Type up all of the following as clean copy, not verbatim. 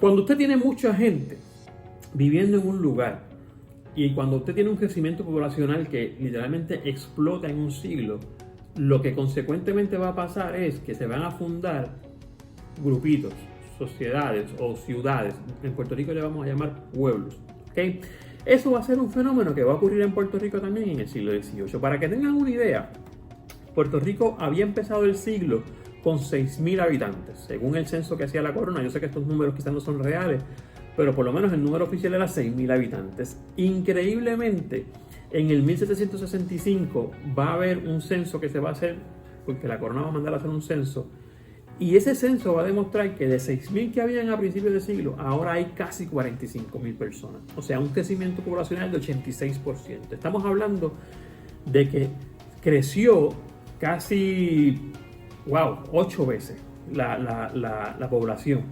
Cuando usted tiene mucha gente viviendo en un lugar y cuando usted tiene un crecimiento poblacional que literalmente explota en un siglo, lo que consecuentemente va a pasar es que se van a fundar grupitos, sociedades o ciudades. En Puerto Rico le vamos a llamar pueblos. ¿Okay? Eso va a ser un fenómeno que va a ocurrir en Puerto Rico también en el siglo XVIII. Para que tengan una idea, Puerto Rico había empezado el siglo con 6.000 habitantes, según el censo que hacía la corona. Yo sé que estos números quizás no son reales, pero por lo menos el número oficial era 6.000 habitantes. Increíblemente, en el 1765 va a haber un censo que se va a hacer, porque la corona va a mandar a hacer un censo, y ese censo va a demostrar que de 6.000 que habían a principios de siglo, ahora hay casi 45.000 personas. O sea, un crecimiento poblacional de 86%. Estamos hablando de que creció casi, 8 veces la población.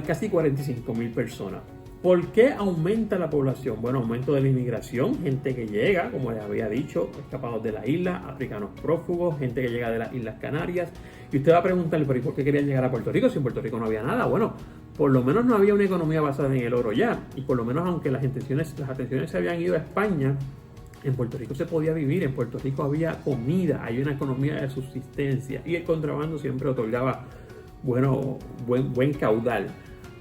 Casi 45.000 personas. ¿Por qué aumenta la población? Bueno, aumento de la inmigración, gente que llega, como les había dicho, escapados de la isla, africanos prófugos, gente que llega de las Islas Canarias. Y usted va a preguntarle, ¿pero por qué querían llegar a Puerto Rico si en Puerto Rico no había nada? Bueno, por lo menos no había una economía basada en el oro ya. Y por lo menos, aunque las atenciones se habían ido a España, en Puerto Rico se podía vivir, en Puerto Rico había comida, hay una economía de subsistencia y el contrabando siempre otorgaba buen caudal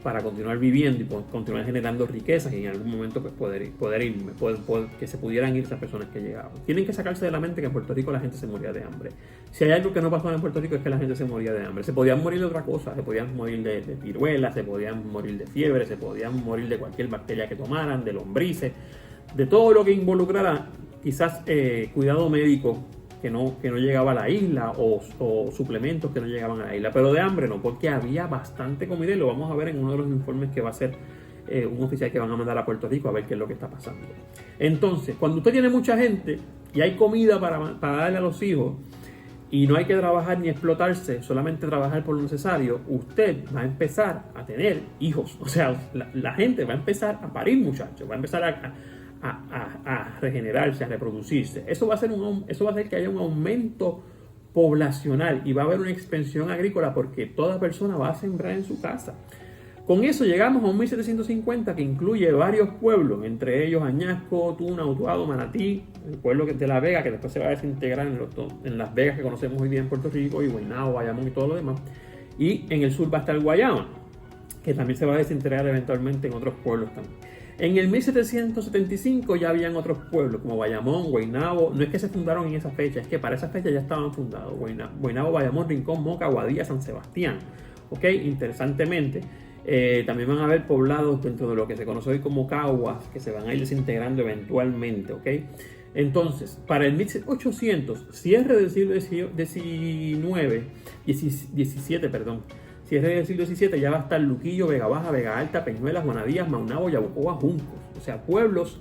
para continuar viviendo y continuar generando riquezas y en algún momento pues que se pudieran ir esas personas que llegaban. Tienen que sacarse de la mente que en Puerto Rico la gente se moría de hambre. Si hay algo que no pasó en Puerto Rico es que la gente se moría de hambre. Se podían morir de otra cosa, se podían morir de viruela, se podían morir de fiebre, se podían morir de cualquier bacteria que tomaran, de lombrices, de todo lo que involucrara quizás cuidado médico que no llegaba a la isla o suplementos que no llegaban a la isla, pero de hambre no, porque había bastante comida y lo vamos a ver en uno de los informes que va a ser un oficial que van a mandar a Puerto Rico a ver qué es lo que está pasando. Entonces, cuando usted tiene mucha gente y hay comida para darle a los hijos y no hay que trabajar ni explotarse, solamente trabajar por lo necesario, usted va a empezar a tener hijos. O sea, la gente va a empezar a parir muchachos, va a empezar a regenerarse, a reproducirse. Eso va a hacer que haya un aumento poblacional y va a haber una expansión agrícola porque toda persona va a sembrar en su casa. Con eso llegamos a un 1750 que incluye varios pueblos, entre ellos Añasco, Tuna, Utuado, Manatí, el pueblo de La Vega, que después se va a desintegrar en Las Vegas que conocemos hoy día en Puerto Rico, y Guaynabo, Bayamón y todo lo demás. Y en el sur va a estar Guayama, que también se va a desintegrar eventualmente en otros pueblos también. En el 1775 ya habían otros pueblos como Bayamón, Guaynabo. No es que se fundaron en esa fecha, es que para esa fecha ya estaban fundados. Guaynabo, Bayamón, Rincón, Moca, Guadilla, San Sebastián. ¿Ok? Interesantemente, también van a haber poblados dentro de lo que se conoce hoy como Caguas, que se van a ir desintegrando eventualmente. ¿Ok? Entonces, para el 1800, cierre del siglo XVII, cierre del siglo XVII, ya va a estar Luquillo, Vega Baja, Vega Alta, Peñuelas, Juanadías, Maunabo, Yabucoa, Juncos. O sea, pueblos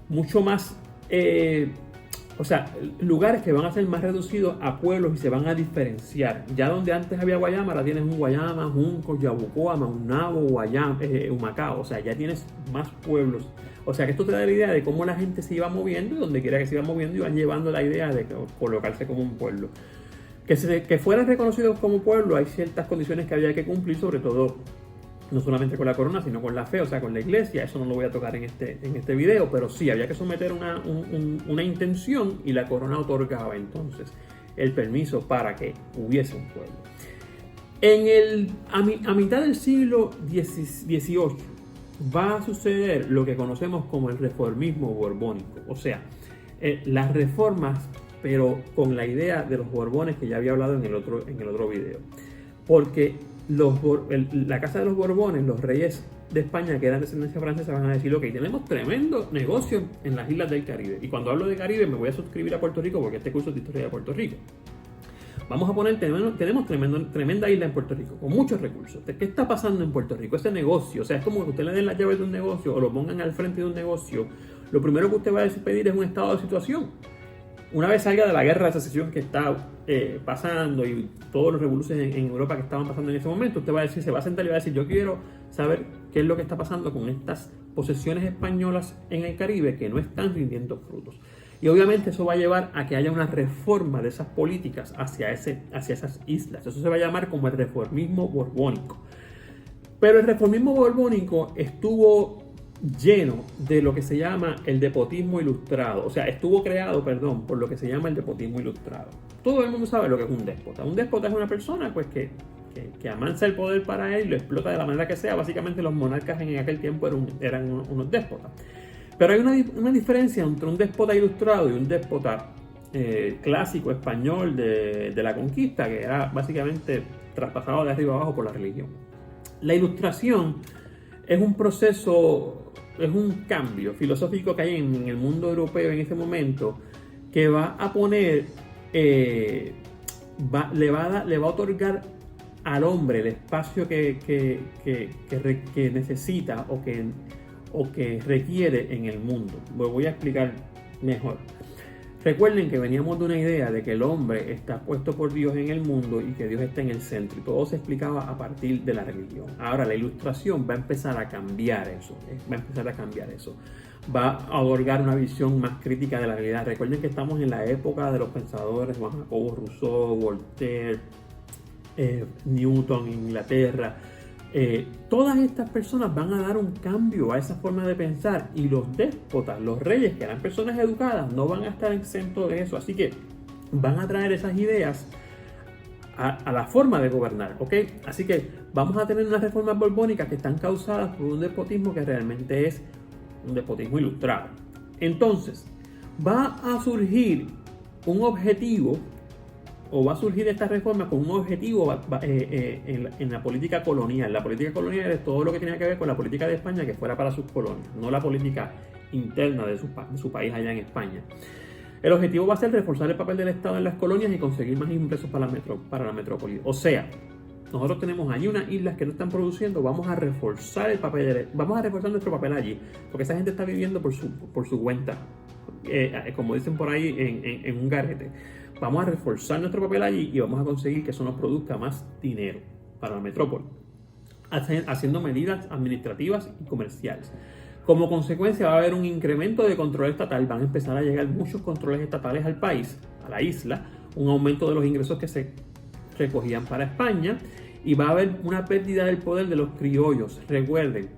mucho más, lugares que van a ser más reducidos a pueblos y se van a diferenciar. Ya donde antes había Guayama, ahora tienes un Guayama, Juncos, Yabucoa, Maunabo, Humacao. O sea, ya tienes más pueblos. O sea, que esto te da la idea de cómo la gente se iba moviendo y donde quiera que se iba moviendo iban llevando la idea de colocarse como un pueblo. Que fueran reconocidos como pueblo, hay ciertas condiciones que había que cumplir, sobre todo no solamente con la corona, sino con la fe, o sea, con la iglesia. Eso no lo voy a tocar en este video, pero sí, había que someter una intención y la corona otorgaba entonces el permiso para que hubiese un pueblo. A mitad del siglo XVIII va a suceder lo que conocemos como el reformismo borbónico, o sea, las reformas, pero con la idea de los Borbones que ya había hablado en el otro video. Porque la casa de los Borbones, los reyes de España que eran de descendencia francesa, van a decir, ok, tenemos tremendo negocio en las islas del Caribe. Y cuando hablo de Caribe me voy a suscribir a Puerto Rico porque este curso es de historia de Puerto Rico. Vamos a poner, tenemos tremenda isla en Puerto Rico, con muchos recursos. ¿Qué está pasando en Puerto Rico? Ese negocio, o sea, es como que usted le den las llaves de un negocio o lo pongan al frente de un negocio. Lo primero que usted va a pedir es un estado de situación. Una vez salga de la guerra de secesión que está pasando y todos los revoluciones en Europa que estaban pasando en ese momento, usted va a decir, se va a sentar y va a decir, yo quiero saber qué es lo que está pasando con estas posesiones españolas en el Caribe que no están rindiendo frutos. Y obviamente eso va a llevar a que haya una reforma de esas políticas hacia esas islas. Eso se va a llamar como el reformismo borbónico. Pero el reformismo borbónico estuvo lleno de lo que se llama el despotismo ilustrado. O sea, estuvo creado, perdón, por lo que se llama el despotismo ilustrado. Todo el mundo sabe lo que es un déspota. Un déspota es una persona pues, que amansa el poder para él y lo explota de la manera que sea. Básicamente los monarcas en aquel tiempo eran unos déspotas. Pero hay una diferencia entre un déspota ilustrado y un déspota clásico español de la conquista, que era básicamente traspasado de arriba abajo por la religión. La ilustración es un proceso, es un cambio filosófico que hay en el mundo europeo en ese momento, que va a poner, le va a otorgar al hombre el espacio que necesita o que requiere en el mundo. Lo voy a explicar mejor. Recuerden que veníamos de una idea de que el hombre está puesto por Dios en el mundo y que Dios está en el centro, y todo se explicaba a partir de la religión. Ahora la ilustración va a empezar a cambiar eso, va a otorgar una visión más crítica de la realidad. Recuerden que estamos en la época de los pensadores Juan Jacobo Rousseau, Voltaire, Newton, Inglaterra. Todas estas personas van a dar un cambio a esa forma de pensar, y los déspotas, los reyes, que eran personas educadas, no van a estar exentos de eso. Así que van a traer esas ideas a la forma de gobernar, ¿ok? Así que vamos a tener unas reformas borbónicas que están causadas por un despotismo que realmente es un despotismo ilustrado. Entonces, va a surgir un objetivo, o va a surgir esta reforma con un objetivo en la política colonial. La política colonial es todo lo que tenía que ver con la política de España que fuera para sus colonias, no la política interna de su país allá en España. El objetivo va a ser reforzar el papel del Estado en las colonias y conseguir más ingresos para la metrópoli. O sea, nosotros tenemos allí unas islas que no están produciendo, vamos a reforzar nuestro papel allí, porque esa gente está viviendo por su cuenta, como dicen por ahí, en un garete. Vamos a reforzar nuestro papel allí y vamos a conseguir que eso nos produzca más dinero para la metrópoli, haciendo medidas administrativas y comerciales. Como consecuencia va a haber un incremento de control estatal, van a empezar a llegar muchos controles estatales al país, a la isla, un aumento de los ingresos que se recogían para España, y va a haber una pérdida del poder de los criollos. Recuerden,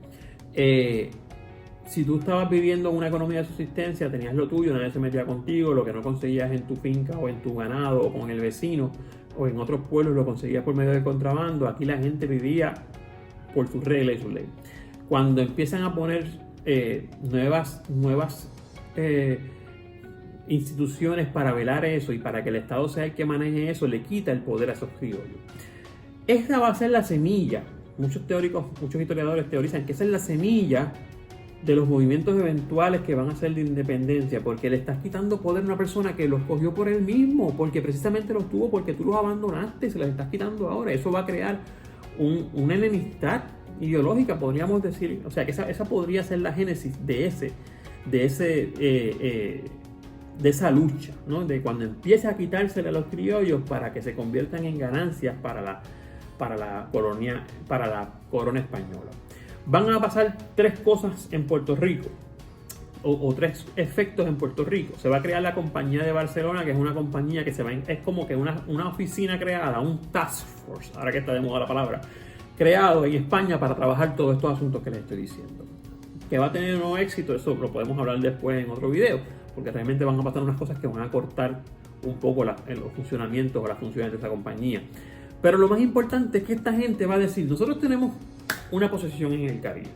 si tú estabas viviendo en una economía de subsistencia, tenías lo tuyo, nadie se metía contigo, lo que no conseguías en tu finca o en tu ganado o con el vecino o en otros pueblos lo conseguías por medio del contrabando. Aquí la gente vivía por sus reglas y sus leyes. Cuando empiezan a poner nuevas instituciones para velar eso y para que el Estado sea el que maneje eso, le quita el poder a esos criollos. Esta va a ser la semilla. Muchos teóricos, muchos historiadores teorizan que esa es la semilla de los movimientos eventuales que van a ser de independencia, porque le estás quitando poder a una persona que los cogió por él mismo, porque precisamente los tuvo porque tú los abandonaste, se los estás quitando ahora. Eso va a crear una enemistad ideológica, podríamos decir. O sea, que esa podría ser la génesis de esa lucha, ¿no? De cuando empiece a quitársele a los criollos para que se conviertan en ganancias para la corona española. Van a pasar tres cosas en Puerto Rico, o tres efectos en Puerto Rico. Se va a crear la Compañía de Barcelona, que es una compañía que es como que una oficina creada, un task force, ahora que está de moda la palabra, creado en España para trabajar todos estos asuntos que les estoy diciendo. Que va a tener un nuevo éxito, eso lo podemos hablar después en otro video, porque realmente van a pasar unas cosas que van a cortar un poco los funcionamientos o las funciones de esa compañía. Pero lo más importante es que esta gente va a decir, nosotros tenemos una posesión en el Caribe,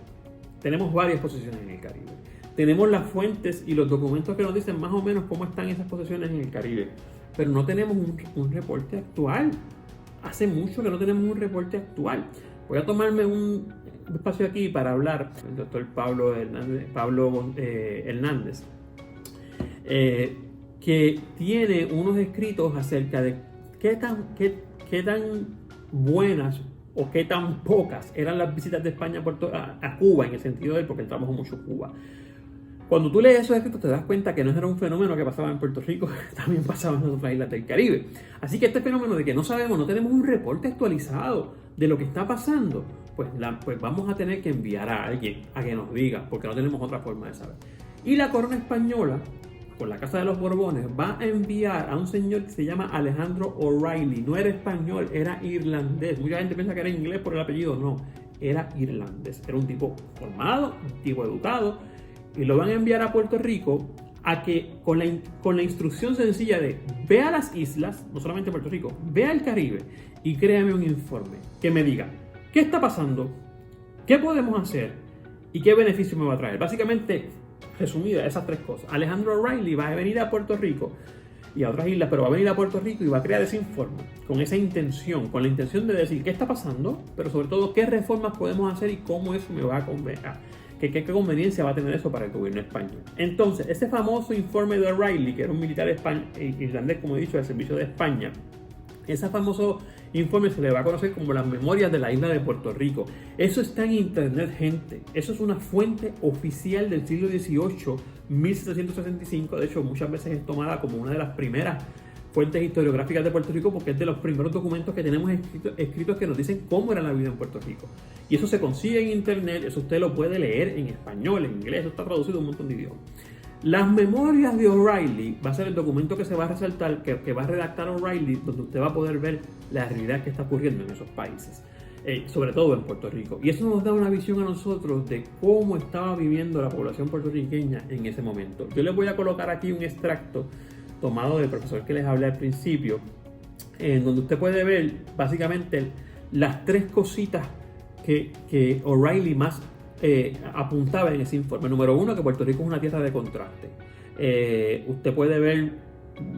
tenemos varias posesiones en el Caribe, tenemos las fuentes y los documentos que nos dicen más o menos cómo están esas posesiones en el Caribe, pero no tenemos un reporte actual. Hace mucho que no tenemos un reporte actual. Voy a tomarme un espacio aquí para hablar con el doctor Pablo Hernández, que tiene unos escritos acerca de qué tan buenas o qué tan pocas eran las visitas de España a Cuba, en el sentido de porque él trabajó mucho en Cuba. Cuando tú lees esos escritos te das cuenta que no era un fenómeno que pasaba en Puerto Rico, también pasaba en otras islas del Caribe. Así que este fenómeno de que no tenemos un reporte actualizado de lo que está pasando, pues vamos a tener que enviar a alguien a que nos diga, porque no tenemos otra forma de saber. Y la corona española, con la Casa de los Borbones, va a enviar a un señor que se llama Alejandro O'Reilly. No era español, era irlandés. Mucha gente piensa que era inglés por el apellido, no. era irlandés. Era un tipo formado, un tipo educado, y lo van a enviar a Puerto Rico a que con la instrucción sencilla de ve a las islas, no solamente Puerto Rico, ve al Caribe y créame un informe que me diga qué está pasando, qué podemos hacer y qué beneficio me va a traer. Básicamente, resumida, esas tres cosas. Alejandro O'Reilly va a venir a Puerto Rico y a otras islas, pero va a venir a Puerto Rico y va a crear ese informe con esa intención, con la intención de decir qué está pasando, pero sobre todo qué reformas podemos hacer y cómo eso me va a convenir. ¿Qué conveniencia va a tener eso para el gobierno español? Entonces, ese famoso informe de O'Reilly, que era un militar irlandés, como he dicho, del servicio de España, ese famoso informe se le va a conocer como las memorias de la isla de Puerto Rico. Eso está en internet, gente. Eso es una fuente oficial del siglo XVIII, 1765. De hecho, muchas veces es tomada como una de las primeras fuentes historiográficas de Puerto Rico porque es de los primeros documentos que tenemos escritos que nos dicen cómo era la vida en Puerto Rico. Y eso se consigue en internet, eso usted lo puede leer en español, en inglés, eso está traducido a un montón de idiomas. Las memorias de O'Reilly va a ser el documento que se va a resaltar, que va a redactar O'Reilly, donde usted va a poder ver la realidad que está ocurriendo en esos países, sobre todo en Puerto Rico. Y eso nos da una visión a nosotros de cómo estaba viviendo la población puertorriqueña en ese momento. Yo les voy a colocar aquí un extracto tomado del profesor que les hablé al principio, en donde usted puede ver básicamente las tres cositas que O'Reilly más apuntaba en ese informe. Número uno, que Puerto Rico es una tierra de contraste. Usted puede ver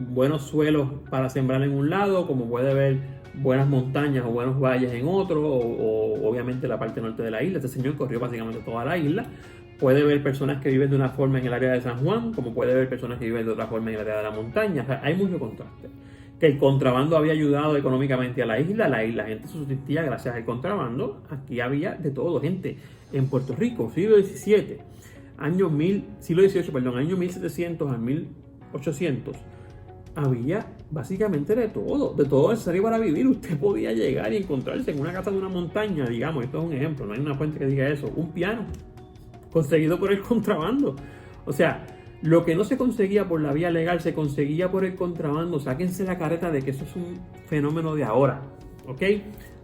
buenos suelos para sembrar en un lado, como puede ver buenas montañas o buenos valles en otro, o obviamente la parte norte de la isla. Este señor corrió básicamente toda la isla. Puede ver personas que viven de una forma en el área de San Juan, como puede ver personas que viven de otra forma en el área de la montaña. O sea, hay mucho contraste. Que el contrabando había ayudado económicamente a la isla gente se subsistía gracias al contrabando. Aquí había de todo, gente. En Puerto Rico, siglo XVII, año 1700 a 1800, había básicamente de todo necesario para vivir. Usted podía llegar y encontrarse en una casa de una montaña, digamos, esto es un ejemplo, no hay una fuente que diga eso, un piano conseguido por el contrabando. O sea, lo que no se conseguía por la vía legal se conseguía por el contrabando. Sáquense la careta de que eso es un fenómeno de ahora, ¿ok?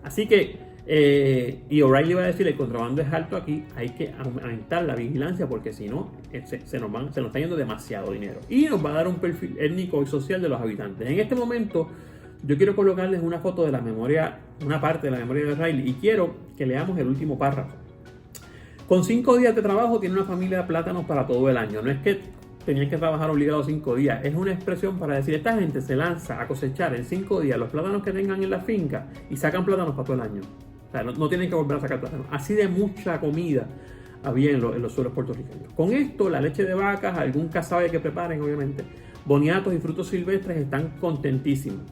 Así que y O'Reilly va a decir, el contrabando es alto aquí, hay que aumentar la vigilancia porque si no, se nos está yendo demasiado dinero. Y nos va a dar un perfil étnico y social de los habitantes. En este momento, yo quiero colocarles una foto de la memoria, una parte de la memoria de O'Reilly, y quiero que leamos el último párrafo. Con 5 días de trabajo tiene una familia de plátanos para todo el año. No es que tenían que trabajar obligados 5 días, es una expresión para decir, esta gente se lanza a cosechar en 5 días los plátanos que tengan en la finca y sacan plátanos para todo el año. O sea, no tienen que volver a sacar plátanos. Así de mucha comida había en los suelos puertorriqueños. Con esto, la leche de vacas, algún casabe que preparen, obviamente, boniatos y frutos silvestres están contentísimos.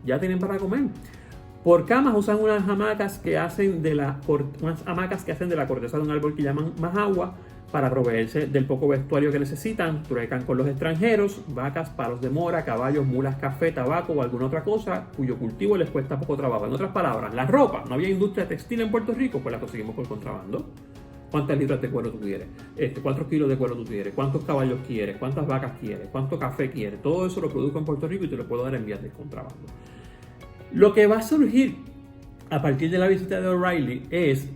Ya tienen para comer. Por camas usan unas hamacas que hacen de la corteza de un árbol que llaman majagua para proveerse del poco vestuario que necesitan. Truecan con los extranjeros, vacas, palos de mora, caballos, mulas, café, tabaco o alguna otra cosa cuyo cultivo les cuesta poco trabajo. En otras palabras, la ropa, no había industria textil en Puerto Rico, pues la conseguimos por contrabando. ¿Cuántas libras de cuero tú quieres? ¿Cuántos kilos de cuero tú quieres? ¿Cuántos caballos quieres? ¿Cuántas vacas quieres? ¿Cuánto café quieres? Todo eso lo produzco en Puerto Rico y te lo puedo dar en vías de contrabando. Lo que va a surgir a partir de la visita de O'Reilly es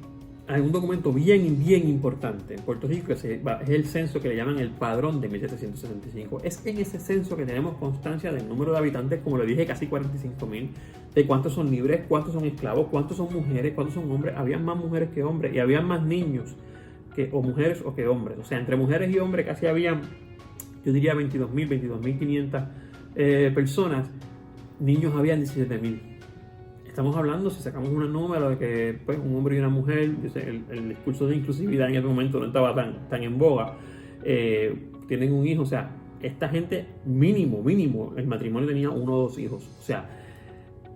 un documento bien importante en Puerto Rico, que es el censo que le llaman el Padrón de 1765. Es en ese censo que tenemos constancia del número de habitantes, como le dije, casi 45,000, de cuántos son libres, cuántos son esclavos, cuántos son mujeres, cuántos son hombres. Habían más mujeres que hombres y habían más niños o mujeres o que hombres. O sea, entre mujeres y hombres casi habían, yo diría 22,500 personas. Niños habían 17,000. Estamos hablando, si sacamos un número de que pues, un hombre y una mujer, el discurso de inclusividad en ese momento no estaba tan en boga, tienen un hijo, o sea, esta gente mínimo, el matrimonio tenía 1 o 2 hijos, o sea,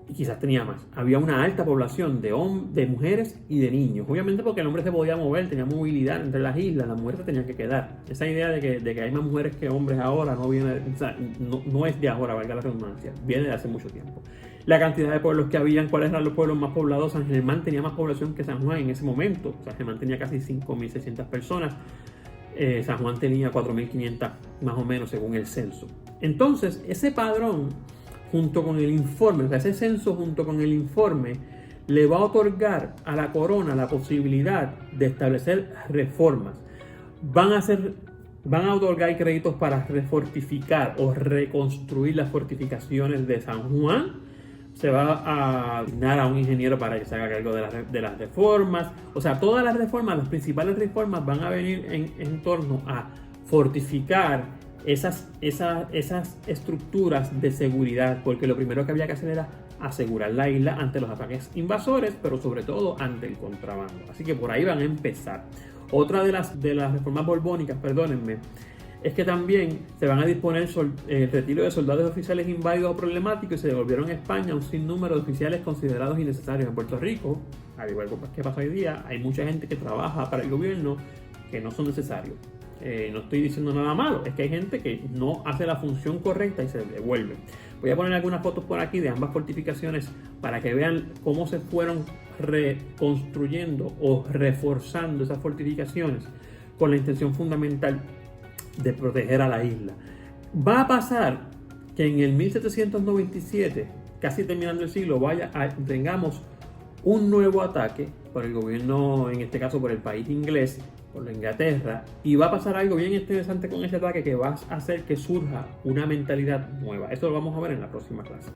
y quizás tenía más. Había una alta población de mujeres y de niños, obviamente porque el hombre se podía mover, tenía movilidad entre las islas, las mujeres se tenían que quedar. Esa idea de que hay más mujeres que hombres ahora no viene, o sea, no es de ahora, valga la redundancia, viene de hace mucho tiempo. La cantidad de pueblos que habían, cuáles eran los pueblos más poblados. San Germán tenía más población que San Juan en ese momento. San Germán tenía casi 5,600 personas. San Juan tenía 4,500 más o menos según el censo. Entonces, ese padrón junto con el informe, o sea, ese censo junto con el informe, le va a otorgar a la corona la posibilidad de establecer reformas. Van a otorgar créditos para refortificar o reconstruir las fortificaciones de San Juan. Se va a asignar a un ingeniero para que se haga cargo de las reformas. O sea, todas las reformas, las principales reformas van a venir en torno a fortificar esas estructuras de seguridad, porque lo primero que había que hacer era asegurar la isla ante los ataques invasores, pero sobre todo ante el contrabando. Así que por ahí van a empezar. Otra de las reformas borbónicas, perdónenme, es que también se van a disponer el retiro de soldados y oficiales inválidos o problemáticos y se devolvieron a España un sinnúmero de oficiales considerados innecesarios. En Puerto Rico, al igual que pasa hoy día, hay mucha gente que trabaja para el gobierno que no son necesarios. No estoy diciendo nada malo, es que hay gente que no hace la función correcta y se devuelve. Voy a poner algunas fotos por aquí de ambas fortificaciones para que vean cómo se fueron reconstruyendo o reforzando esas fortificaciones con la intención fundamental de proteger a la isla. Va a pasar que en el 1797, casi terminando el siglo, tengamos un nuevo ataque por el gobierno, en este caso por el país inglés, por la Inglaterra, y va a pasar algo bien interesante con este ataque que va a hacer que surja una mentalidad nueva. Eso lo vamos a ver en la próxima clase.